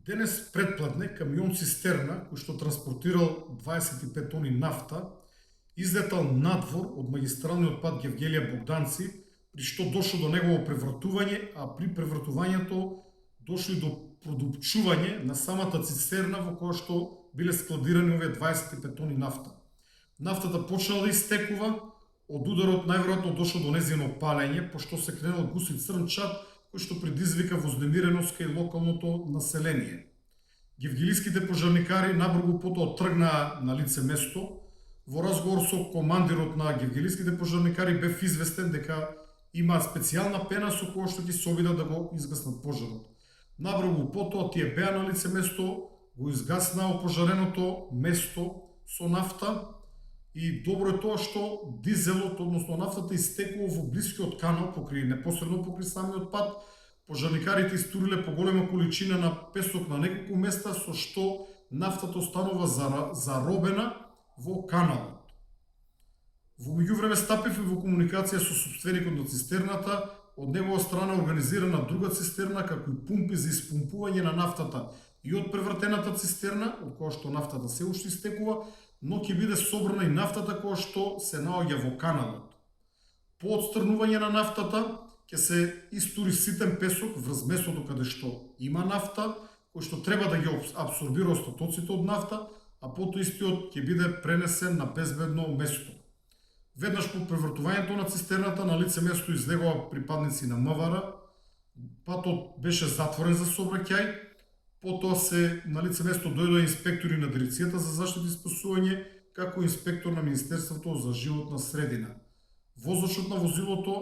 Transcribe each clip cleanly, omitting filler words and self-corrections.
Денес предпладне камион цистерна кој што транспортирал 25 тони нафта излетал надвор од магистралниот пат Гевгелија Богданци, при што дошло до негово превртување, а при превртувањето дошли до продупчување на самата цистерна во која што биле складирани овие 25 тони нафта. Нафтата почнала да истекува, од ударот најверојатно дошло до нејзино палење, пошто се кренал гуси црн чад кој што предизвика вознемиреност кај локалното население. Гевгелиските пожарникари набрзо потоа тргнаа на лице место. Во разговор со командирот на гевгелиските пожарникари бев известен дека има специјална пена со која што ќе се обидат да го изгаснат пожарот. Набрзо потоа тие беа на лице место, го изгаснаа опожареното место со нафта и добро е тоа што дизелот, односно нафтата, истекува во блискиот канал непосредно покрај самиот пат. Пожарникарите истуриле поголема количина на песок на неколку места, со што нафтата останува заробена во каналот. Во меѓувреме стапивме во комуникација со сопственикот на цистерната, од негова страна организирана друга цистерна, како и пумпи за испумпување на нафтата и од превртената цистерна, од која што нафтата се уште истекува, но ќе биде собрана и нафтата која што се наоѓа во каналот. По отстрнување на нафтата ќе се истури ситен песок врз местото каде што има нафта, кој што треба да ги абсорбира остатоците од нафта, а потоа истиот ќе биде пренесен на безбедно место. Веднаш по превртувањето на цистерната на лице место излегоа припадници на МВР, патот беше затворен за сообраќај, потоа се на лице место дојдоа инспектори на Дирекцијата за заштита и спасување, како инспектор на Министерството за животна средина. Возачот на возилото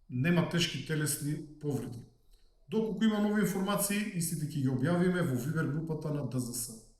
нема тешки телесни повреди. Доколку има нови информации, истите ќе ги објавиме во Вибер групата на ДЗС.